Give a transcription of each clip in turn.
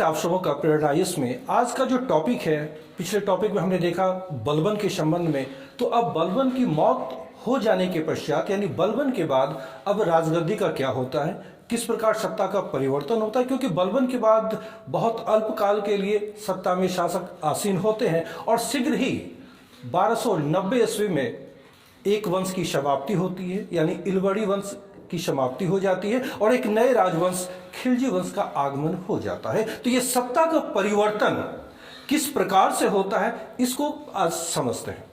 आप सबों का पैराडाइज में आज का जो टॉपिक है, पिछले टॉपिक में हमने देखा बलबन के संबंध में। तो अब बलबन की मौत हो जाने के पश्चात यानी बलबन के बाद अब राजगद्दी का क्या होता है, किस प्रकार सत्ता का परिवर्तन होता है, क्योंकि बलबन के बाद बहुत अल्पकाल के लिए सत्ता में शासक आसीन होते हैं और शीघ्र ही 1290 ईस्वी में एक वंश की समाप्ति होती है, यानी इलवड़ी वंश की समाप्ति हो जाती है और एक नए राजवंश खिलजी वंश का आगमन हो जाता है। तो ये सत्ता का परिवर्तन किस प्रकार से होता है, इसको आज समझते हैं।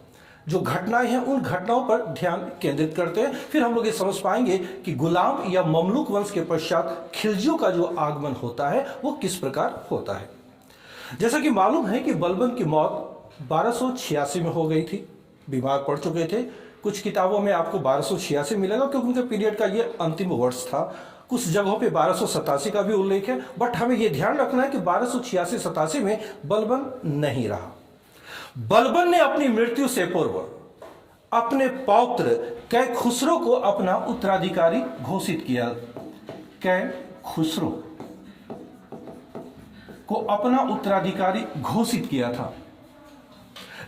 जो घटनाएं हैं उन घटनाओं पर ध्यान केंद्रित करते हैं, फिर हम लोग ये समझ पाएंगे कि गुलाम या ममलूक वंश के पश्चात खिलजियों का जो आगमन होता है वो किस प्रकार होता है। जैसा कि मालूम है कि बलबन की मौत 1286 में हो गई थी, बीमार पड़ चुके थे। कुछ किताबों में आपको 1286 मिलेगा क्योंकि उनके पीरियड का ये अंतिम वर्ष था। कुछ जगहों पे 1287 का भी उल्लेख है, बट हमें ये ध्यान रखना है कि 1286-87 में बलबन नहीं रहा। बलबन ने अपनी मृत्यु से पूर्व अपने पौत्र कै खुसरो को अपना उत्तराधिकारी घोषित किया। कै खुसरो को अपना उत्तराधिकारी घोषित किया था,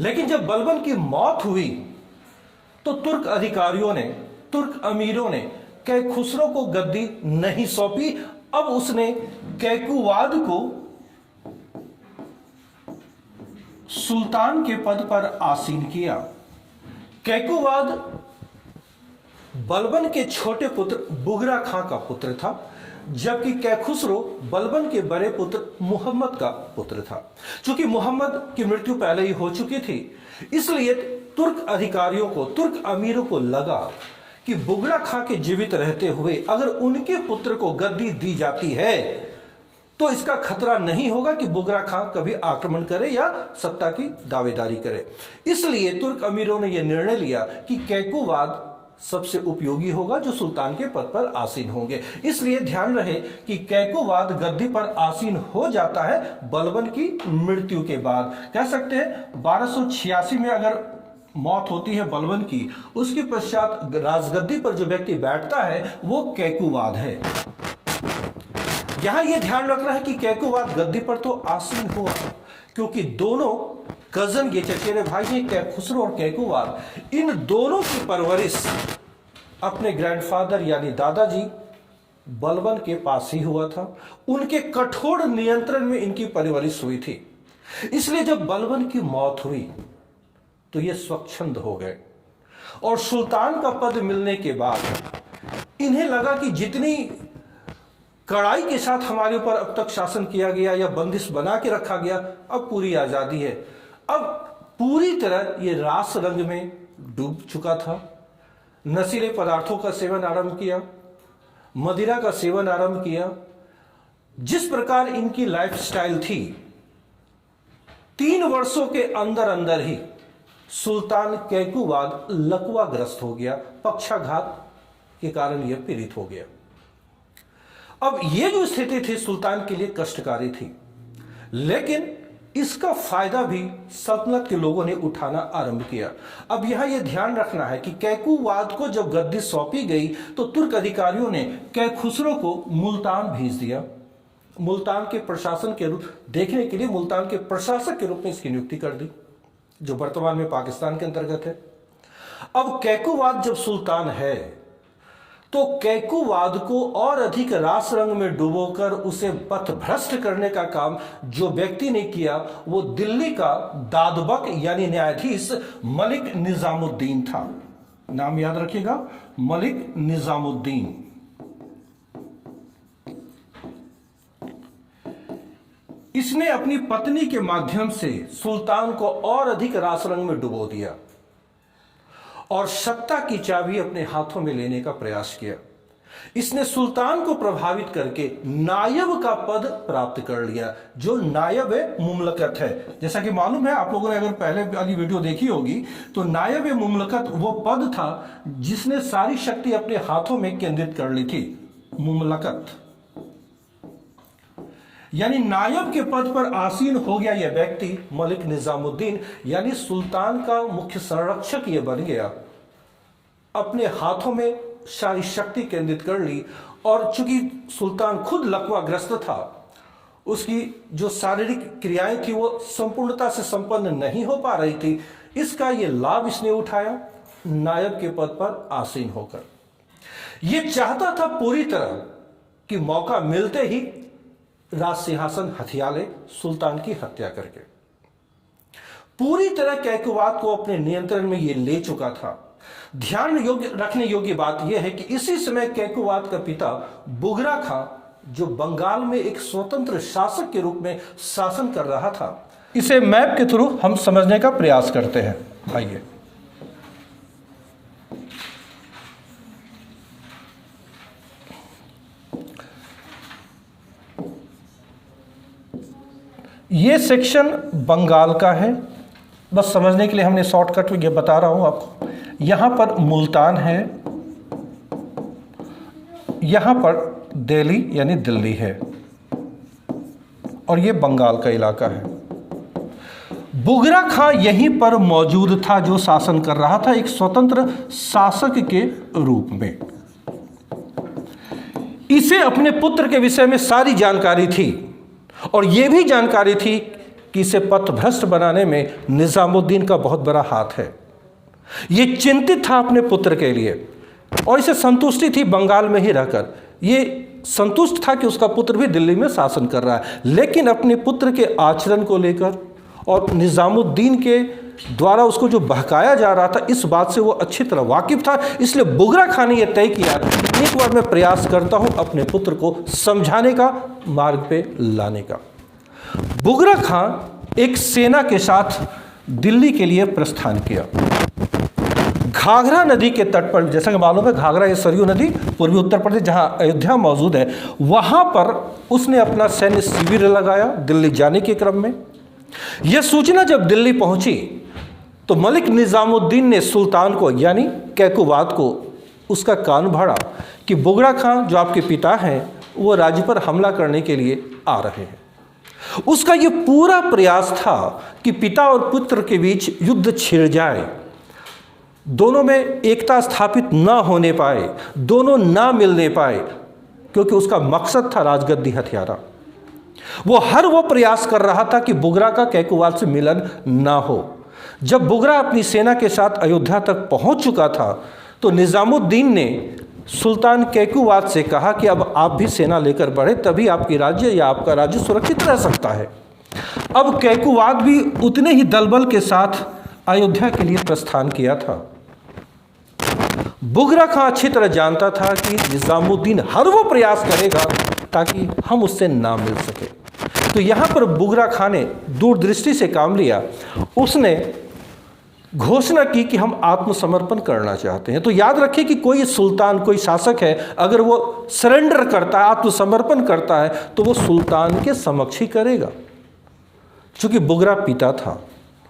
लेकिन जब बलबन की मौत हुई तो तुर्क अधिकारियों ने, तुर्क अमीरों ने कै खुसरो को गद्दी नहीं सौंपी। अब उसने कैकुवाद को सुल्तान के पद पर आसीन किया। कैकुवाद बलबन के छोटे पुत्र बुगरा खां का पुत्र था, जबकि कैखुसरो बलबन के बड़े पुत्र मुहम्मद का पुत्र था। चूंकि मुहम्मद की मृत्यु पहले ही हो चुकी थी, इसलिए तुर्क अधिकारियों को, तुर्क अमीरों को लगा कि बुगरा खां के जीवित रहते हुए अगर उनके पुत्र को गद्दी दी जाती है तो इसका खतरा नहीं होगा कि बुगरा खां कभी आक्रमण करे या सत्ता की दावेदारी करे। इसलिए तुर्क अमीरों ने यह निर्णय लिया कि कैकुवाद सबसे उपयोगी होगा जो सुल्तान के पद पर आसीन होंगे। इसलिए ध्यान रहे कि कैकुवाद गद्दी पर आसीन हो जाता है बलबन की मृत्यु के बाद। कह सकते हैं 1286 में अगर मौत होती है बलबन की, उसके पश्चात राजगद्दी पर जो व्यक्ति बैठता है वो कैकुवाद है। यहां यह ध्यान रखना है कि कैकुवाद गद्दी पर तो आसीन हुआ क्योंकि दोनों कजन, ये चचेरे भाई हैं कैखुसरो और कैकुवाद, इन दोनों की परवरिश अपने ग्रैंडफादर यानी दादाजी बलबन के पास ही हुआ था। उनके कठोर नियंत्रण में इनकी परवरिश हुई थी। इसलिए जब बलबन की मौत हुई तो ये स्वच्छंद हो गए और सुल्तान का पद मिलने के बाद इन्हें लगा कि जितनी कड़ाई के साथ हमारे ऊपर अब तक शासन किया गया या बंदिश बना के रखा गया, अब पूरी आजादी है। अब पूरी तरह ये रास रंग में डूब चुका था। नशीले पदार्थों का सेवन आरंभ किया, मदिरा का सेवन आरंभ किया। जिस प्रकार इनकी लाइफस्टाइल थी, 3 वर्षों के अंदर अंदर ही सुल्तान कैकुवाद लकवाग्रस्त हो गया, पक्षाघात के कारण यह पीड़ित हो गया। अब यह जो स्थिति थी सुल्तान के लिए कष्टकारी थी, लेकिन इसका फायदा भी सल्तनत के लोगों ने उठाना आरंभ किया। अब यहां यह ध्यान रखना है कि कैकुवाद को जब गद्दी सौंपी गई तो तुर्क अधिकारियों ने कैखुसरो को मुल्तान भेज दिया। मुल्तान के प्रशासन के रूप देखने के लिए मुल्तान के प्रशासक के रूप में इसकी नियुक्ति कर दी, जो वर्तमान में पाकिस्तान के अंतर्गत है। अब कैकुवाद जब सुल्तान है तो कैकुवाद को और अधिक रास रंग में डुबोकर उसे पथभ्रष्ट करने का काम जो व्यक्ति ने किया वो दिल्ली का दादबक यानी न्यायाधीश मलिक निजामुद्दीन था। नाम याद रखिएगा, मलिक निजामुद्दीन। इसने अपनी पत्नी के माध्यम से सुल्तान को और अधिक रास रंग में डुबो दिया और सत्ता की चाबी अपने हाथों में लेने का प्रयास किया। इसने सुल्तान को प्रभावित करके नायब का पद प्राप्त कर लिया, जो नायब मुमलकत है। जैसा कि मालूम है, आप लोगों ने अगर पहले वाली वीडियो देखी होगी तो नायब मुमलकत वो पद था जिसने सारी शक्ति अपने हाथों में केंद्रित कर ली थी। मुमलकत यानी नायब के पद पर आसीन हो गया यह व्यक्ति मलिक निजामुद्दीन, यानी सुल्तान का मुख्य संरक्षक यह बन गया। अपने हाथों में सारी शक्ति केंद्रित कर ली और चूंकि सुल्तान खुद लकवाग्रस्त था, उसकी जो शारीरिक क्रियाएं थी वो संपूर्णता से संपन्न नहीं हो पा रही थी। इसका ये लाभ इसने उठाया नायब के पद पर आसीन होकर। ये चाहता था पूरी तरह कि मौका मिलते ही राज सिंहासन हथिया ले, सुल्तान की हत्या करके। पूरी तरह कैकुबाद को अपने नियंत्रण में ये ले चुका था। ध्यान योग्य रखने योग्य बात यह है कि इसी समय कैकुबाद का पिता बुगरा खां, जो बंगाल में एक स्वतंत्र शासक के रूप में शासन कर रहा था, इसे मैप के थ्रू हम समझने का प्रयास करते हैं। आइए, ये सेक्शन बंगाल का है। बस समझने के लिए हमने शॉर्टकट में ये बता रहा हूं आपको। यहां पर मुल्तान है, यहां पर दिल्ली यानी दिल्ली है, और ये बंगाल का इलाका है। बुगरा खां यहीं पर मौजूद था, जो शासन कर रहा था एक स्वतंत्र शासक के रूप में। इसे अपने पुत्र के विषय में सारी जानकारी थी, और यह भी जानकारी थी कि इसे पथभ्रष्ट बनाने में निजामुद्दीन का बहुत बड़ा हाथ है। यह चिंतित था अपने पुत्र के लिए, और इसे संतुष्टि थी बंगाल में ही रहकर। ये संतुष्ट था कि उसका पुत्र भी दिल्ली में शासन कर रहा है, लेकिन अपने पुत्र के आचरण को लेकर और निजामुद्दीन के द्वारा उसको जो बहकाया जा रहा था, इस बात से वो अच्छी तरह वाकिफ था। इसलिए बुगरा खां ने यह तय किया कि एक बार मैं प्रयास करता हूं अपने पुत्र को समझाने का, मार्ग पे लाने का। बुगरा खां एक सेना के साथ दिल्ली के लिए प्रस्थान किया। घाघरा नदी के तट पर, जैसा कि मालूम है घाघरा ये सरयू नदी पूर्वी उत्तर प्रदेश जहां अयोध्या मौजूद है, वहां पर उसने अपना सैन्य शिविर लगाया दिल्ली जाने के क्रम में। यह सूचना जब दिल्ली पहुंची तो मलिक निजामुद्दीन ने सुल्तान को यानी कैकुबाद को उसका कान भरा कि बुगरा खां जो आपके पिता हैं वो राज्य पर हमला करने के लिए आ रहे हैं। उसका यह पूरा प्रयास था कि पिता और पुत्र के बीच युद्ध छिड़ जाए, दोनों में एकता स्थापित ना होने पाए, दोनों ना मिलने पाए, क्योंकि उसका मकसद था राजगद्दी हथियारा। वो प्रयास कर रहा था कि बुगरा का कैकुबाद से मिलन ना हो। जब बुगरा अपनी सेना के साथ अयोध्या तक पहुंच चुका था तो निजामुद्दीन ने सुल्तान कैकुबाद से कहा कि अब आप भी सेना लेकर बढ़े, तभी आपकी राज्य या आपका राज्य सुरक्षित रह सकता है। अब कैकुबाद भी उतने ही दलबल के साथ अयोध्या के लिए प्रस्थान किया था। बुगरा खां अच्छी तरह जानता था कि निजामुद्दीन हर वो प्रयास करेगा ताकि हम उससे ना मिल सके। तो यहां पर बुगरा खां ने दूरदृष्टि से काम लिया। उसने घोषणा की कि हम आत्मसमर्पण करना चाहते हैं। तो याद रखिए कि कोई सुल्तान, कोई शासक है, अगर वो सरेंडर करता है, आत्मसमर्पण करता है, तो वो सुल्तान के समक्ष ही करेगा। चूंकि बुगरा पिता था,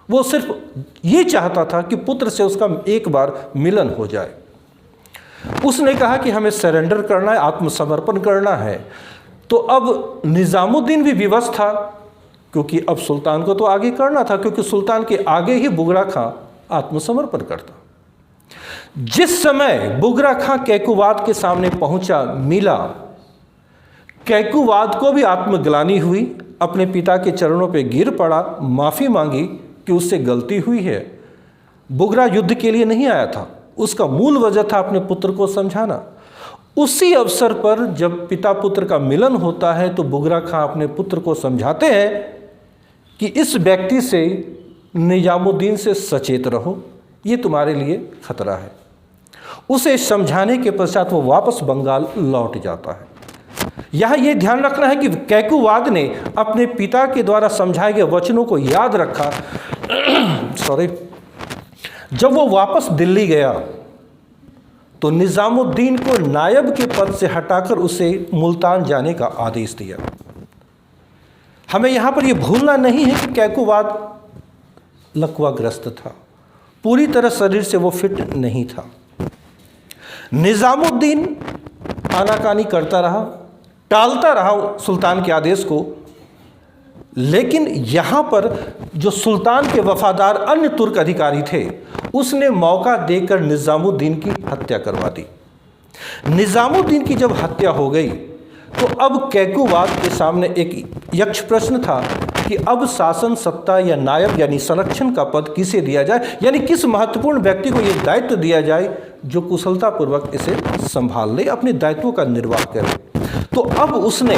वो सिर्फ ये चाहता था कि पुत्र से उसका एक बार मिलन हो जाए। उसने कहा कि हमें सरेंडर करना है, आत्मसमर्पण करना है। तो अब निजामुद्दीन भी विवश था, क्योंकि अब सुल्तान को तो आगे करना था, क्योंकि सुल्तान के आगे ही बुगरा खां आत्मसमर्पण करता। जिस समय बुगरा खां कैकुबाद के सामने पहुंचा, मिला, कैकुबाद को भी आत्मग्लानि हुई, अपने पिता के चरणों पे गिर पड़ा, माफी मांगी कि उससे गलती हुई है। बुगरा युद्ध के लिए नहीं आया था, उसका मूल वजह था अपने पुत्र को समझाना। उसी अवसर पर जब पिता पुत्र का मिलन होता है तो बुगरा खां अपने पुत्र को समझाते हैं कि इस व्यक्ति से, निजामुद्दीन से सचेत रहो, ये तुम्हारे लिए खतरा है। उसे समझाने के पश्चात वो वापस बंगाल लौट जाता है। यहाँ ये ध्यान रखना है कि कैकुबाद ने अपने पिता के द्वारा समझाए गए वचनों को याद रखा। जब वो वापस दिल्ली गया तो निजामुद्दीन को नायब के पद से हटाकर उसे मुल्तान जाने का आदेश दिया। हमें यहाँ पर यह भूलना नहीं है कि कैकुबाद लकवाग्रस्त था, पूरी तरह शरीर से वो फिट नहीं था। निजामुद्दीन आनाकानी करता रहा, टालता रहा सुल्तान के आदेश को, लेकिन यहाँ पर जो सुल्तान के वफादार अन्य तुर्क अधिकारी थे, उसने मौका देकर निजामुद्दीन की हत्या करवा दी। निजामुद्दीन की जब हत्या हो गई तो अब कैकुवाद के सामने एक यक्ष प्रश्न था कि अब शासन सत्ता या नायब यानी संरक्षण का पद किसे दिया जाए, यानी किस महत्वपूर्ण व्यक्ति को यह दायित्व दिया जाए जो कुशलतापूर्वक इसे संभाल ले, अपने दायित्वों का निर्वाह करे। तो अब उसने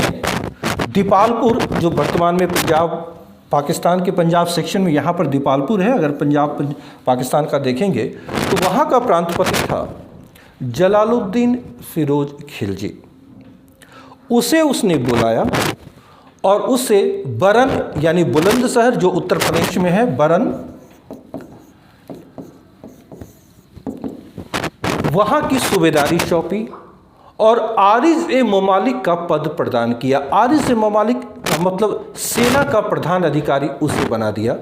दीपालपुर, जो वर्तमान में पंजाब, पाकिस्तान के पंजाब सेक्शन में यहाँ पर दीपालपुर है, अगर पंजाब पाकिस्तान का देखेंगे तो वहाँ का प्रांतपति था जलालुद्दीन फिरोज खिलजी। उसे उसने बुलाया और उसे बरन यानी बुलंदशहर जो उत्तर प्रदेश में है, बरन, वहां की सूबेदारी सौंपी और आरिज़-ए-ममालिक का पद प्रदान किया। आरिज़-ए-ममालिक का मतलब सेना का प्रधान अधिकारी उसे बना दिया।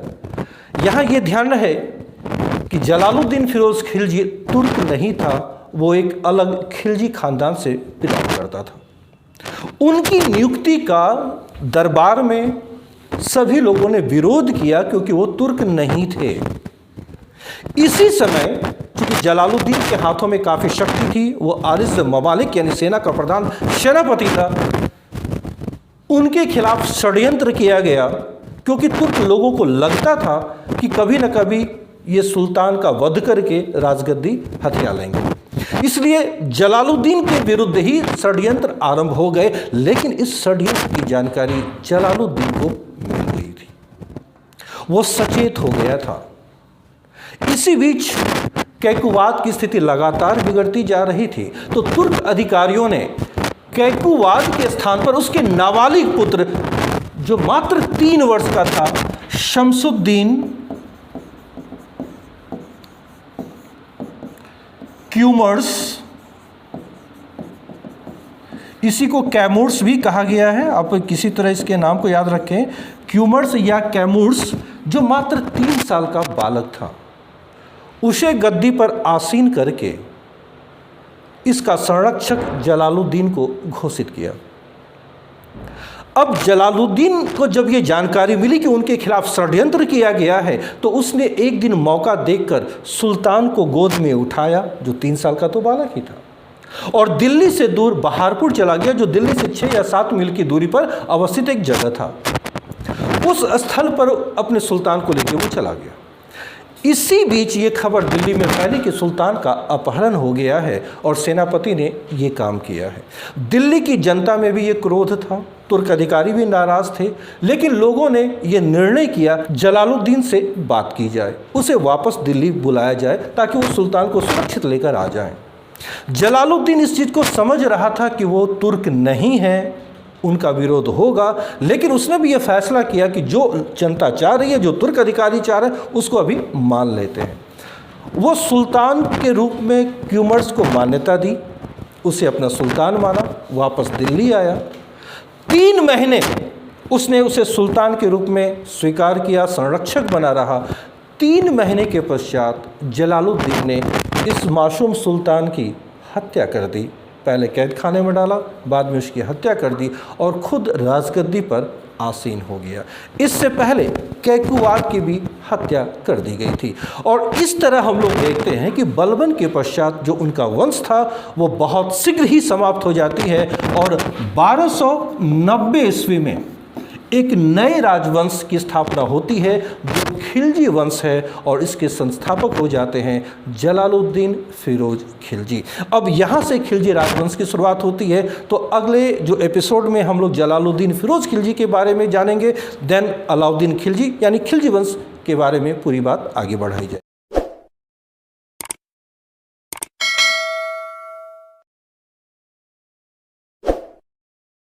यहाँ ये ध्यान रहे कि जलालुद्दीन फिरोज खिलजी तुर्क नहीं था, वो एक अलग खिलजी खानदान से बिलोंग करता था। उनकी नियुक्ति का दरबार में सभी लोगों ने विरोध किया क्योंकि वो तुर्क नहीं थे। इसी समय क्योंकि जलालुद्दीन के हाथों में काफ़ी शक्ति थी, वो आरिज़-ए-ममालिक यानी सेना का प्रधान सेनापति था, उनके खिलाफ षड्यंत्र किया गया क्योंकि तुर्क लोगों को लगता था कि कभी न कभी ये सुल्तान का वध करके राजगद्दी हथिया लेंगे। इसलिए जलालुद्दीन के विरुद्ध ही षड्यंत्र आरंभ हो गए, लेकिन इस षड्यंत्र की जानकारी जलालुद्दीन को मिल गई थी, वो सचेत हो गया था। इसी बीच कैकुवाद की स्थिति लगातार बिगड़ती जा रही थी, तो तुर्क अधिकारियों ने कैकुवाद के स्थान पर उसके नाबालिग पुत्र जो मात्र 3 वर्ष का था, शमसुद्दीन क्यूमर्स, इसी को कैमूर्स भी कहा गया है, आप किसी तरह इसके नाम को याद रखें, क्यूमर्स या कैमूर्स, जो मात्र 3 साल का बालक था, उसे गद्दी पर आसीन करके इसका संरक्षक जलालुद्दीन को घोषित किया। अब जलालुद्दीन को जब ये जानकारी मिली कि उनके खिलाफ षड्यंत्र किया गया है, तो उसने एक दिन मौका देखकर सुल्तान को गोद में उठाया, जो 3 साल का तो बालक ही था, और दिल्ली से दूर बहारपुर चला गया, जो दिल्ली से 6 या 7 मील की दूरी पर अवस्थित एक जगह था। उस स्थल पर अपने सुल्तान को लेकर वो चला गया। इसी बीच ये खबर दिल्ली में फैली कि सुल्तान का अपहरण हो गया है और सेनापति ने ये काम किया है। दिल्ली की जनता में भी ये क्रोध था, तुर्क अधिकारी भी नाराज थे, लेकिन लोगों ने ये निर्णय किया जलालुद्दीन से बात की जाए, उसे वापस दिल्ली बुलाया जाए ताकि वो सुल्तान को सुरक्षित लेकर आ जाए। जलालुद्दीन इस चीज़ को समझ रहा था कि वो तुर्क नहीं है, उनका विरोध होगा, लेकिन उसने भी ये फैसला किया कि जो जनता चाह रही है, जो तुर्क अधिकारी चाह रहे हैं, उसको अभी मान लेते हैं। वो सुल्तान के रूप में क्यूमर्स को मान्यता दी, उसे अपना सुल्तान माना, वापस दिल्ली आया। 3 महीने उसने उसे सुल्तान के रूप में स्वीकार किया, संरक्षक बना रहा। 3 महीने के पश्चात जलालुद्दीन ने इस मासूम सुल्तान की हत्या कर दी, पहले कैद खाने में डाला, बाद में उसकी हत्या कर दी और खुद राजगद्दी पर आसीन हो गया। इससे पहले कैकुवाद की भी हत्या कर दी गई थी। और इस तरह हम लोग देखते हैं कि बलबन के पश्चात जो उनका वंश था वो बहुत शीघ्र ही समाप्त हो जाती है और 1290 ईस्वी में एक नए राजवंश की स्थापना होती है जो खिलजी वंश है और इसके संस्थापक हो जाते हैं जलालुद्दीन फिरोज खिलजी। अब यहाँ से खिलजी राजवंश की शुरुआत होती है। तो अगले जो एपिसोड में हम लोग जलालुद्दीन फिरोज खिलजी के बारे में जानेंगे, देन अलाउद्दीन खिलजी यानी खिलजी वंश के बारे में पूरी बात आगे बढ़ाई जाए।